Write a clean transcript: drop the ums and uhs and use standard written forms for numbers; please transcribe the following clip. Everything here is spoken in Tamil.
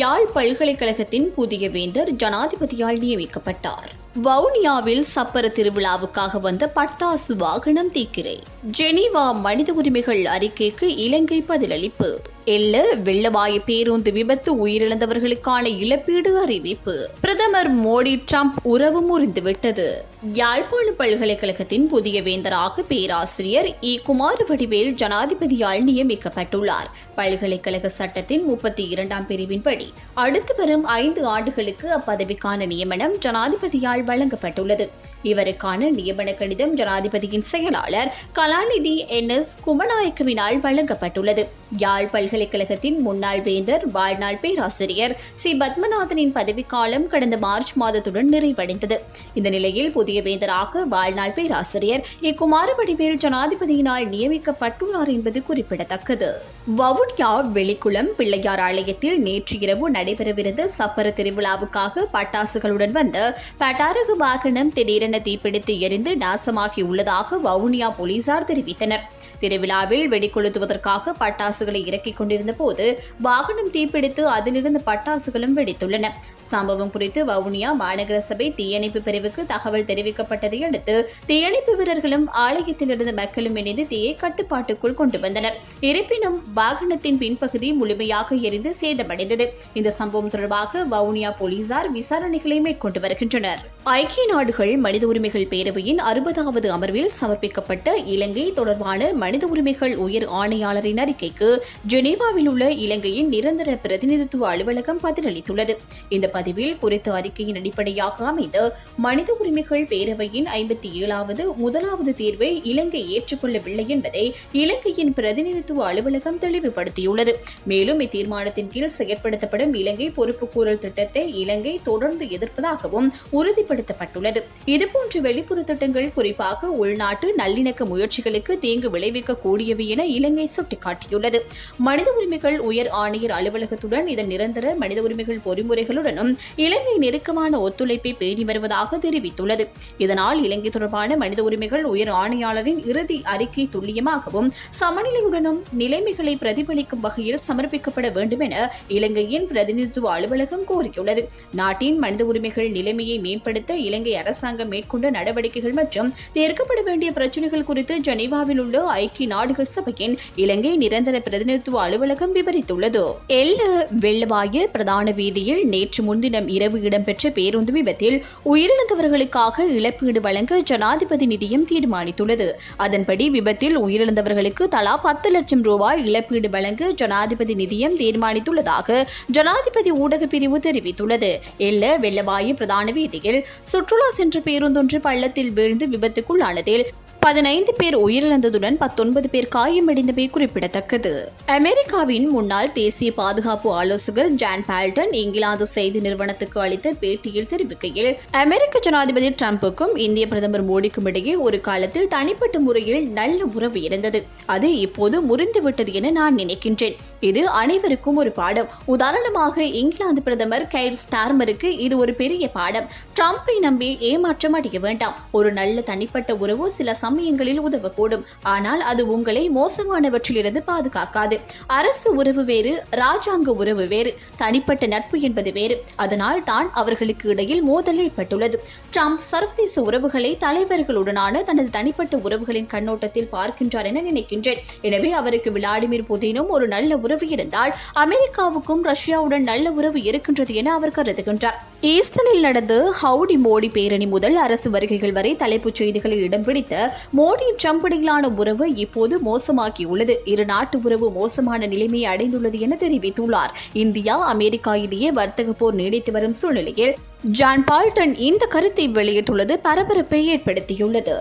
யாழ் பல்கலைக்கழகத்தின் புதிய வேந்தர் ஜனாதிபதியால் நியமிக்கப்பட்டார். வவுனியாவில் சப்பர திருவிழாவுக்காக வந்த பட்டாசு வாகனம் தீக்கிரை. ஜெனீவா மனித உரிமைகள் அறிக்கைக்கு இலங்கை பதிலளிப்பு. வெள்ளவாயு பேருந்து விபத்து உயிரிழந்தவர்களுக்கான இழப்பீடு அறிவிப்பு. பிரதமர் மோடி டிரம்ப் உறவு முறிந்துவிட்டது. யாழ்ப்பாண பல்கலைக்கழகத்தின் புதிய வேந்தராக பேராசிரியர் குமாரவடிவேல் ஜனாதிபதியால் நியமிக்கப்பட்டுள்ளார். பல்கலைக்கழக சட்டத்தின் 32ஆம் பிரிவின்படி அடுத்து வரும் 5 ஆண்டுகளுக்கு அப்பதவிக்கான நியமனம் ஜனாதிபதியால் வழங்கப்பட்டுள்ளது. இவருக்கான நியமன கடிதம் ஜனாதிபதியின் செயலாளர் கலாநிதி NS குமநாயக்கவினால் வழங்கப்பட்டுள்ளது. யாழ் பல்கலைக்கழகத்தின் முன்னாள் வேந்தர் வாழ்நாள் பேராசிரியர் பத்மநாதனின் பதவிக்காலம் கடந்த மார்ச் மாதத்துடன் நிறைவடைந்தது. இந்த நிலையில் புதிய வேந்தராக வாழ்நாள் பேராசிரியர் குமாரவடிவேல் ஜனாதிபதியினால் நியமிக்கப்பட்டுள்ளார் என்பது குறிப்பிடத்தக்கது. வவுனியா வெளிக்குளம் பிள்ளையார் ஆலயத்தில் நேற்று இரவு நடைபெறவிருந்த சப்பர திருவிழாவுக்காக பட்டாசுகளுடன் வந்த பட்டாரக வாகனம் திடீரென தீப்பிடித்து எரிந்து நாசமாகியுள்ளதாக வவுனியா போலீசார் தெரிவித்தனர். திருவிழாவில் வெடிக்கொளுத்துவதற்காக பட்டாசுகளை இறக்கிக் கொண்டிருந்த போது வாகனம் தீப்பிடித்து அதிலிருந்து பட்டாசுகளும் வெடித்துள்ளன. சம்பவம் குறித்து வவுனியா மாநகர சபை தீயணைப்பு பிரிவுக்கு தகவல் தெரிவிக்கப்பட்டதை அடுத்து தீயணைப்பு வீரர்களும் ஆலயத்தில் இருந்த மக்களும் இணைந்து தீயை கட்டுப்பாட்டுக்குள் கொண்டு வந்தனர். இருப்பினும் வாகனத்தின் பின்பகுதி முழுமையாக எரிந்து சேதமடைந்தது. இந்த சம்பவம் தொடர்பாக வவுனியா போலீசார் விசாரணைகளை மேற்கொண்டு வருகின்றனர். ஐக்கிய நாடுகள் மனித உரிமைகள் பேரவையின் 60வது அமர்வில் சமர்ப்பிக்கப்பட்ட இலங்கை தொடர்பான மனித உரிமைகள் உயர் ஆணையாளரின் அறிக்கைக்கு ஜெனீவாவில் உள்ள இலங்கையின் நிரந்தர பிரதிநிதித்துவ அலுவலகம் பதிலளித்துள்ளது. இந்த பதிவில் குறித்த அறிக்கையின் அடிப்படையாக அமைந்த மனித உரிமைகள் பேரவையின் 57வது முதலாவது தீர்வை இலங்கை ஏற்றுக்கொள்ளவில்லை என்பதை இலங்கையின் பிரதிநிதித்துவ அலுவலகம் தெளிவுபடுத்தியுள்ளது. மேலும் இத்தீர்மானத்தின் கீழ் செயற்படுத்தப்படும் இலங்கை பொறுப்புக்கூறல் திட்டத்தை இலங்கை தொடர்ந்து எதிர்ப்பதாகவும் உறுதிப்படுத்தப்பட்டுள்ளது. இதுபோன்ற வெளிப்புற திட்டங்கள் குறிப்பாக உள்நாட்டு நல்லிணக்க முயற்சிகளுக்கு தீங்கு விளைவிக்க கூடியவை என இலங்கை சுட்டிக்காட்டியுள்ளது. மனித உரிமைகள் உயர் ஆணையர் அலுவலகத்துடன் இதன் நிரந்தர மனித உரிமைகள் பொறிமுறைகளுடனும் இலங்கை நெருக்கமான ஒத்துழைப்பை பேணி வருவதாக தெரிவித்துள்ளது. இதனால் இலங்கை தொடர்பான மனித உரிமைகள் உயர் ஆணையாளரின் இறுதி அறிக்கை துல்லியமாகவும் சமநிலையுடனும் நிலைமைகளை பிரதிபலிக்கும் வகையில் சமர்ப்பிக்கப்பட வேண்டும் என இலங்கையின் பிரதிநிதித்துவ அலுவலகம் கோரியுள்ளது. நாட்டின் மனித உரிமைகள் நிலைமையை மேம்படுத்த இலங்கை அரசாங்கம் மேற்கொண்ட நடவடிக்கைகள் மற்றும் தீர்க்கப்பட வேண்டிய பிரச்சினைகள் குறித்து ஜெனீவாவில் உள்ள ஐக்கிய நாடுகள் சபையின் இலங்கை நிரந்தர பிரதிநிதித்துவ அலுவலகம் விவரித்துள்ளது. வெள்ளவாயு பிரதான வீதியில் நேற்று முன்தினம் இரவு இடம்பெற்ற பேருந்து விபத்தில் உயிரிழந்தவர்களுக்காக இழப்பீடு வழங்க ஜனாதிபதி நிதியம் தீர்மானித்துள்ளது. அதன்படி விபத்தில் உயிரிழந்தவர்களுக்கு தலா 10 லட்சம் ரூபாய் இழப்பீடு வழங்க ஜனாதிபதி நிதியம் தீர்மானித்துள்ளதாக ஜனாதிபதி ஊடக பிரிவு தெரிவித்துள்ளது. வெள்ளவாயு பிரதான வீதியில் சுற்றுலா சென்ற பேருந்தொன்று பள்ளத்தில் வீழ்ந்து விபத்துக்குள்ளானதில் 15 பேர் உயிரிழந்ததுடன் 19 பேர் காயமடைந்தமை குறிப்பிடத்தக்கது. அமெரிக்காவின் முன்னாள் தேசிய பாதுகாப்பு ஆலோசகர் ஜான் பால்டன் இங்கிலாந்து செய்தி நிறுவனத்துக்கு அளித்த பேட்டியில் தெரிவிக்கையில், அமெரிக்க ஜனாதிபதி டிரம்புக்கும் இந்திய பிரதமர் மோடிக்கும் இடையே ஒரு காலத்தில் தனிப்பட்ட முறையில் நல்ல உறவு இருந்தது. அது இப்போது முறிந்துவிட்டது என நான் நினைக்கின்றேன். இது அனைவருக்கும் ஒரு பாடம். உதாரணமாக இங்கிலாந்து பிரதமர் கெய்ர் ஸ்டார்மருக்கு இது ஒரு பெரிய பாடம். டிரம்பை நம்பி ஏமாற்றம் அடைய வேண்டாம். ஒரு நல்ல தனிப்பட்ட உறவு சில சமயங்களில் உதவக்கூடும், ஆனால் அது உங்களை மோசமானவற்றிலிருந்து பாதுகாக்காது. அரசு உறவு வேறு, ராஜாங்க உறவு வேறு, தனிப்பட்ட நட்பு என்பது வேறு. அதனால் தான் அவர்களுக்கு இடையில் மோதல் ஏற்பட்டுள்ளது. ட்ரம்ப் சர்வதேச உறவுகளை தலைவர்களுடனான தனது தனிப்பட்ட உறவுகளின் கண்ணோட்டத்தில் பார்க்கின்றார் என நினைக்கின்றேன். எனவே அவருக்கு விளாடிமிர் புதினும் ஒரு நல்ல உறவு இருந்தால் அமெரிக்காவுக்கும் ரஷ்யாவுடன் நல்ல உறவு இருக்கின்றது என அவர் கருதுகின்றார். ஈஸ்டனில் நடந்த ஹவுடி மோடி பேரணி முதல் அரசு வருகைகள் வரை தலைப்புச் செய்திகளில் இடம் பிடித்த மோடி ட்ரம்ப் இடையிலான உறவு இப்போது மோசமாகியுள்ளது. இரு நாட்டு உறவு மோசமான நிலைமையை அடைந்துள்ளது என தெரிவித்துள்ளார். இந்தியா அமெரிக்கா இடையே வர்த்தக போர் நீடித்து வரும் சூழ்நிலையில் ஜான் பால்டன் இந்த கருத்தை வெளியிட்டுள்ளது பரபரப்பை ஏற்படுத்தியுள்ளது.